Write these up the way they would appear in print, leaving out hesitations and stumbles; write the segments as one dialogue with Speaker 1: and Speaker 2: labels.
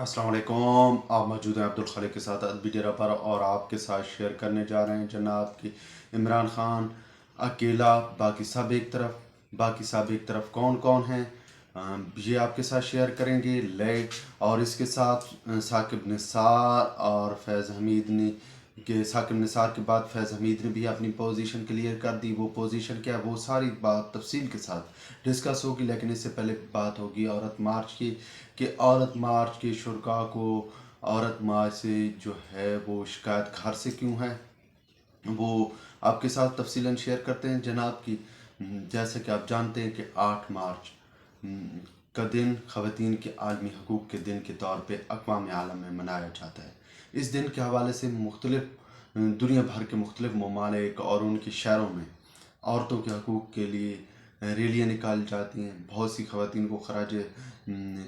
Speaker 1: السلام علیکم، آپ موجود ہیں عبد الخالق کے ساتھ ادبی ڈیرا پر، اور آپ کے ساتھ شیئر کرنے جا رہے ہیں جناب کی عمران خان اکیلا، باقی سب ایک طرف کون کون ہیں، یہ آپ کے ساتھ شیئر کریں گے اور اس کے ساتھ ثاقب نثار اور فیض حمید نے ثاقب نثار کے بعد فیض حمید نے بھی اپنی پوزیشن کلیئر کر دی۔ وہ پوزیشن کیا ہے وہ ساری بات تفصیل کے ساتھ ڈسکس ہوگی، لیکن اس سے پہلے بات ہوگی عورت مارچ کی، کہ عورت مارچ کے شرکاء کو عورت مارچ سے جو ہے وہ شکایت گھر سے کیوں ہے، وہ آپ کے ساتھ تفصیلاً شیئر کرتے ہیں جناب کی۔ جیسا کہ آپ جانتے ہیں کہ 8 مارچ کا دن خواتین کے عالمی حقوق کے دن کے طور پہ اقوام عالم میں منایا جاتا ہے۔ اس دن کے حوالے سے دنیا بھر کے مختلف ممالک اور ان کے شہروں میں عورتوں کے حقوق کے لیے ریلیاں نکالی جاتی ہیں، بہت سی خواتین کو خراج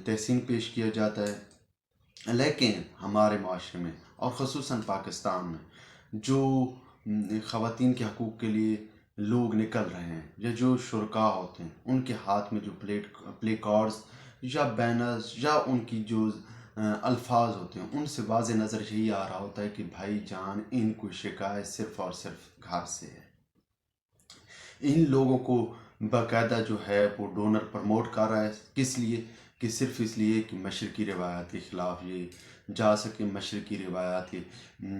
Speaker 1: تحسین پیش کیا جاتا ہے۔ لیکن ہمارے معاشرے میں اور خصوصاً پاکستان میں جو خواتین کے حقوق کے لیے لوگ نکل رہے ہیں یا جو شرکاء ہوتے ہیں، ان کے ہاتھ میں جو پلے کارڈز یا بینرز یا ان کی جو الفاظ ہوتے ہیں، ان سے واضح نظر یہی آ رہا ہوتا ہے کہ بھائی جان ان کو شکایت صرف اور صرف گھر سے ہے۔ ان لوگوں کو باقاعدہ جو ہے وہ ڈونر پروموٹ کر رہا ہے، کس لیے؟ کہ صرف اس لیے کہ مشرقی روایات کے خلاف یہ جا سکیں، مشرقی روایات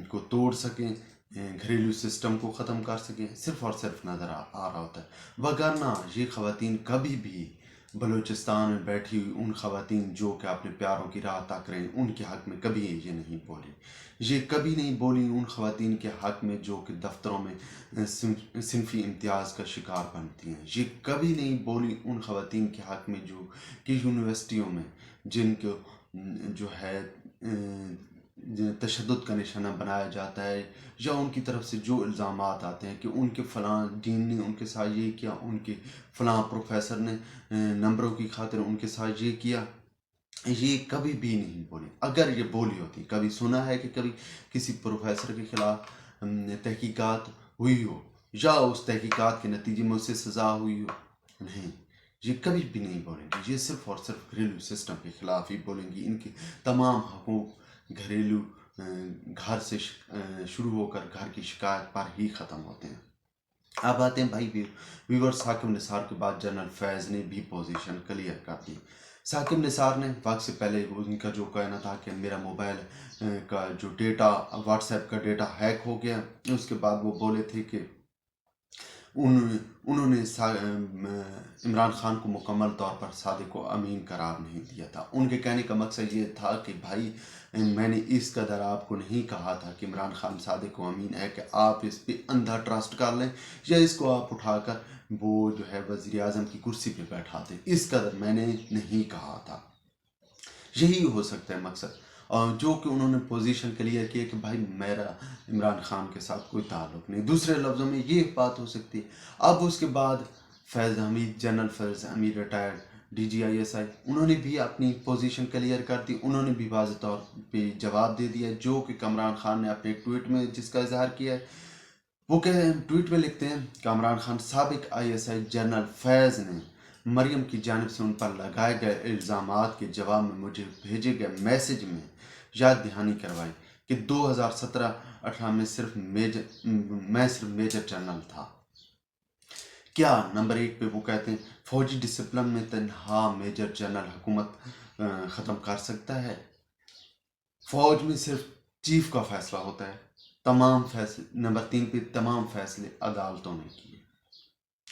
Speaker 1: کو توڑ سکیں، گھریلو سسٹم کو ختم کر سکیں، صرف اور صرف نظر آ رہا ہوتا ہے۔ وگرنہ یہ خواتین کبھی بھی بلوچستان میں بیٹھی ہوئی ان خواتین جو کہ اپنے پیاروں کی راہ تاک رہے ہیں، ان کے حق میں کبھی یہ نہیں بولی، یہ کبھی نہیں بولی ان خواتین کے حق میں جو کہ دفتروں میں صنفی امتیاز کا شکار بنتی ہیں، یہ کبھی نہیں بولی ان خواتین کے حق میں جو کہ یونیورسٹیوں میں جن کو جو ہے تشدد کا نشانہ بنایا جاتا ہے، یا ان کی طرف سے جو الزامات آتے ہیں کہ ان کے فلاں ڈین نے ان کے ساتھ یہ کیا، ان کے فلاں پروفیسر نے نمبروں کی خاطر ان کے ساتھ یہ کیا، یہ کبھی بھی نہیں بولی۔ اگر یہ بولی ہوتی، کبھی سنا ہے کہ کبھی کسی پروفیسر کے خلاف تحقیقات ہوئی ہو یا اس تحقیقات کے نتیجے میں اسے سزا ہوئی ہو؟ نہیں، یہ کبھی بھی نہیں بولیں گی، یہ صرف اور صرف گھریلو سسٹم کے خلاف ہی بولیں گی۔ ان کے تمام حقوق گھریلو گھر سے شروع ہو کر گھر کی شکایت پر ہی ختم ہوتے ہیں۔ اب آتے ہیں بھائی ویور ثاقب نثار کے بعد جنرل فیض نے بھی پوزیشن کلیئر کر دی۔ ثاقب نثار نے وقت سے پہلے ان کا جو کہنا تھا کہ میرا موبائل کا جو ڈیٹا، واٹس ایپ کا ڈیٹا ہیک ہو گیا، اس کے بعد وہ بولے تھے کہ انہوں نے عمران خان کو مکمل طور پر صادق و امین قرار نہیں دیا تھا۔ ان کے کہنے کا مقصد یہ تھا کہ بھائی میں نے اس قدر آپ کو نہیں کہا تھا کہ عمران خان صادق و امین ہے کہ آپ اس پہ اندھا ٹرسٹ کر لیں یا اس کو آپ اٹھا کر وہ جو ہے وزیر اعظم کی کرسی پہ بیٹھا دیں، اس قدر میں نے نہیں کہا تھا۔ یہی ہو سکتا ہے مقصد، اور جو کہ انہوں نے پوزیشن کلیئر کی کہ بھائی میرا عمران خان کے ساتھ کوئی تعلق نہیں۔ دوسرے لفظوں میں یہ بات ہو سکتی ہے۔ اب اس کے بعد فیض حمید، جنرل فیض حمید ریٹائرڈ DGISI، انہوں نے بھی اپنی پوزیشن کلیئر کر دی، انہوں نے بھی واضح طور پہ جواب دے دیا جو کہ عمران خان نے اپنے ایک ٹویٹ میں جس کا اظہار کیا ہے۔ وہ ٹویٹ میں لکھتے ہیں کہ عمران خان سابق ISI جنرل فیض نے مریم کی جانب سے ان پر لگائے گئے الزامات کے جواب میں مجھے بھیجے گئے میسج میں یاد دہانی کروائی کہ 2017-18 میں میں صرف میجر جنرل تھا۔ کیا نمبر 1 پہ وہ کہتے ہیں فوجی ڈسپلن میں تنہا میجر جنرل حکومت ختم کر سکتا ہے؟ فوج میں صرف چیف کا فیصلہ ہوتا ہے، تمام فیصلے نمبر 3 پہ تمام فیصلے عدالتوں نے کیے۔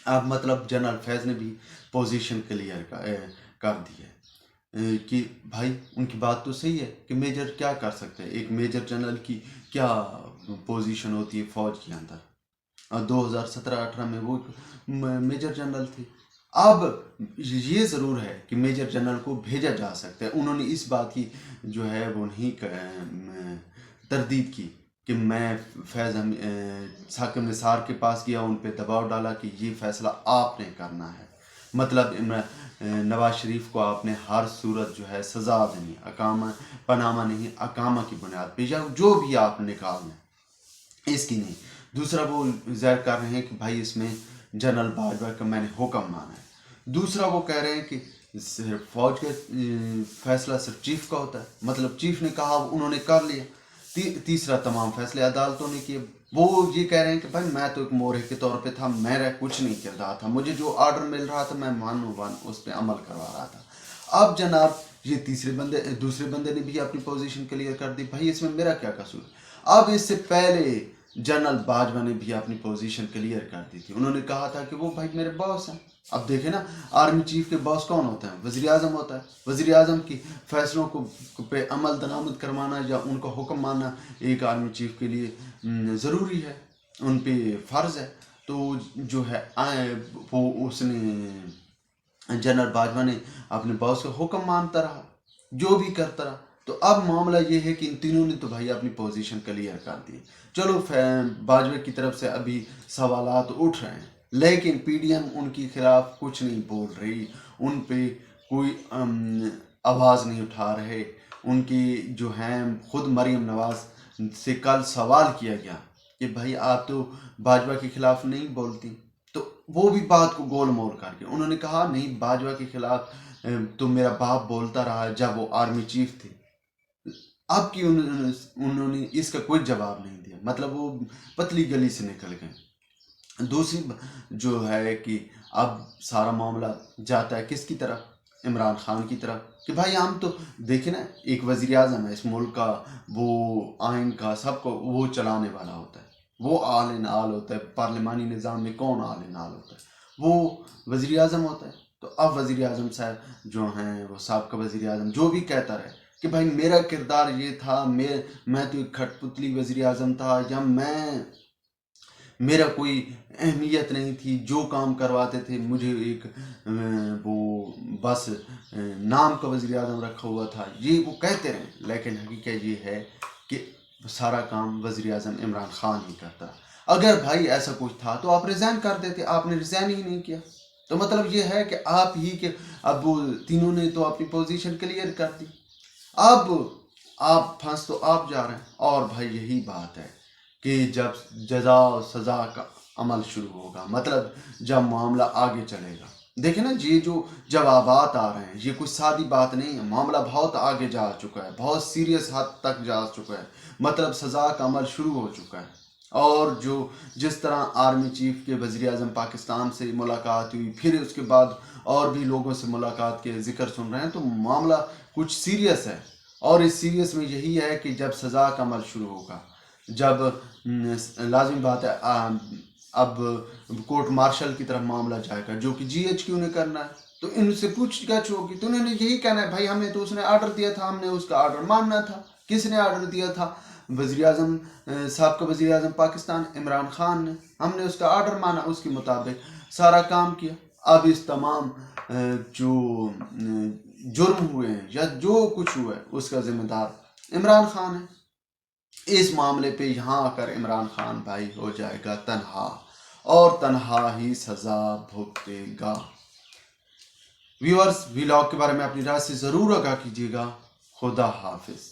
Speaker 1: اب مطلب جنرل فیض نے بھی پوزیشن کلیئر کر دی ہے کہ بھائی ان کی بات تو صحیح ہے کہ میجر کیا کر سکتے ہیں، ایک میجر جنرل کی کیا پوزیشن ہوتی ہے فوج کے اندر، اور 2017-18 میں وہ میجر جنرل تھے۔ اب یہ ضرور ہے کہ میجر جنرل کو بھیجا جا سکتا ہے، انہوں نے اس بات کی جو ہے وہ نہیں تردید کی کہ میں ثاقب نثار کے پاس گیا، ان پہ دباؤ ڈالا کہ یہ فیصلہ آپ نے کرنا ہے، مطلب نواز شریف کو آپ نے ہر صورت جو ہے سزا دینی، پانامہ نہیں اقامہ کی بنیاد پہ، یا جو بھی آپ نکالنا ہے اس کی نہیں۔ دوسرا وہ ظاہر کر رہے ہیں کہ بھائی اس میں جنرل باجوہ کا میں نے حکم مانا ہے۔ دوسرا وہ کہہ رہے ہیں کہ صرف فوج کا فیصلہ صرف چیف کا ہوتا ہے، مطلب چیف نے کہا انہوں نے کر لیا۔ تیسرا تمام فیصلے عدالتوں نے کیے۔ وہ یہ کہہ رہے ہیں کہ بھائی میں تو ایک مورخ کے طور پہ تھا، میرا کچھ نہیں کر رہا تھا، مجھے جو آرڈر مل رہا تھا میں ون اس پہ عمل کروا رہا تھا۔ اب جناب یہ دوسرے بندے نے بھی اپنی پوزیشن کلیئر کر دی، بھائی اس میں میرا کیا قصور ہے۔ اب اس سے پہلے جنرل باجوہ نے بھی اپنی پوزیشن کلیئر کر دی تھی، انہوں نے کہا تھا کہ وہ بھائی میرے باس ہیں۔ اب دیکھیں نا، آرمی چیف کے باس کون ہوتا ہے؟ وزیر اعظم ہوتا ہے۔ وزیر اعظم کی فیصلوں کو پہ عمل درآمد کروانا یا ان کا حکم ماننا ایک آرمی چیف کے لیے ضروری ہے، ان پہ فرض ہے۔ تو جو ہے وہ اس نے جنرل باجوہ نے اپنے باس کا حکم مانتا رہا، جو بھی کرتا رہا۔ تو اب معاملہ یہ ہے کہ ان تینوں نے تو بھائی اپنی پوزیشن کلیئر کر دی۔ چلو باجوہ کی طرف سے ابھی سوالات اٹھ رہے ہیں، لیکن پی ڈی ایم ان کے خلاف کچھ نہیں بول رہی، ان پہ کوئی آواز نہیں اٹھا رہے۔ ان کی جو ہیں خود مریم نواز سے کل سوال کیا گیا کہ بھائی آپ تو باجوہ کے خلاف نہیں بولتی، تو وہ بھی بات کو گول مول کر کے انہوں نے کہا نہیں، باجوہ کے خلاف تو میرا باپ بولتا رہا جب وہ آرمی چیف تھے۔ اب کی انہوں نے اس کا کوئی جواب نہیں دیا، مطلب وہ پتلی گلی سے نکل گئے۔ دوسری جو ہے کہ اب سارا معاملہ جاتا ہے کس کی طرف؟ عمران خان کی طرف، کہ بھائی ہم تو دیکھیں نا، ایک وزیر اعظم ہے اس ملک کا، وہ آئین کا سب کو وہ چلانے والا ہوتا ہے، وہ آل ان آل ہوتا ہے۔ پارلیمانی نظام میں کون آل ان آل ہوتا ہے؟ وہ وزیر اعظم ہوتا ہے۔ تو اب وزیر اعظم صاحب جو ہیں وہ سابقہ وزیر اعظم جو بھی کہتا رہے کہ بھائی میرا کردار یہ تھا، میں تو ایک کھٹ پتلی وزیر اعظم تھا، یا میرا کوئی اہمیت نہیں تھی، جو کام کرواتے تھے مجھے ایک وہ بس نام کا وزیر اعظم رکھا ہوا تھا، یہ وہ کہتے رہے، لیکن حقیقت یہ ہے کہ سارا کام وزیر اعظم عمران خان ہی کرتا۔ اگر بھائی ایسا کچھ تھا تو آپ ریزائن کر دیتے، آپ نے ریزائن ہی نہیں کیا، تو مطلب یہ ہے کہ آپ ہی کہ اب وہ تینوں نے تو اپنی پوزیشن کلیئر کر دی، اب آپ پھنس تو آپ جا رہے ہیں۔ اور بھائی یہی بات ہے کہ جب جزا و سزا کا عمل شروع ہوگا، مطلب جب معاملہ آگے چلے گا، دیکھیں نا یہ جو جوابات آ رہے ہیں یہ کوئی سادی بات نہیں ہے، معاملہ بہت آگے جا چکا ہے، بہت سیریس حد تک جا چکا ہے، مطلب سزا کا عمل شروع ہو چکا ہے۔ اور جس طرح آرمی چیف کے وزیر اعظم پاکستان سے ملاقات ہوئی، پھر اس کے بعد اور بھی لوگوں سے ملاقات کے ذکر سن رہے ہیں، تو معاملہ کچھ سیریس ہے۔ اور اس سیریس میں یہی ہے کہ جب سزا کا عمل شروع ہوگا، جب لازمی بات ہے اب کورٹ مارشل کی طرف معاملہ جائے گا، جو کہ جی ایچ کیو نے کرنا ہے، تو ان سے پوچھ گچھ ہوگی، تو انہوں نے یہی کہنا ہے بھائی ہمیں تو اس نے آرڈر دیا تھا، ہم نے اس کا آرڈر ماننا تھا۔ کس نے آرڈر دیا تھا؟ وزیر اعظم، سابقہ وزیر اعظم پاکستان عمران خان نے، ہم نے اس کا آرڈر مانا، اس کے مطابق سارا کام کیا۔ اب اس تمام جو جرم ہوئے ہیں یا جو کچھ ہوا ہے اس کا ذمہ دار عمران خان ہے۔ اس معاملے پہ یہاں آ کر عمران خان بھائی ہو جائے گا تنہا، اور تنہا ہی سزا بھگتے گا۔ ویورز، ویلاگ کے بارے میں اپنی رائے سے ضرور آگاہ کیجیے گا۔ خدا حافظ۔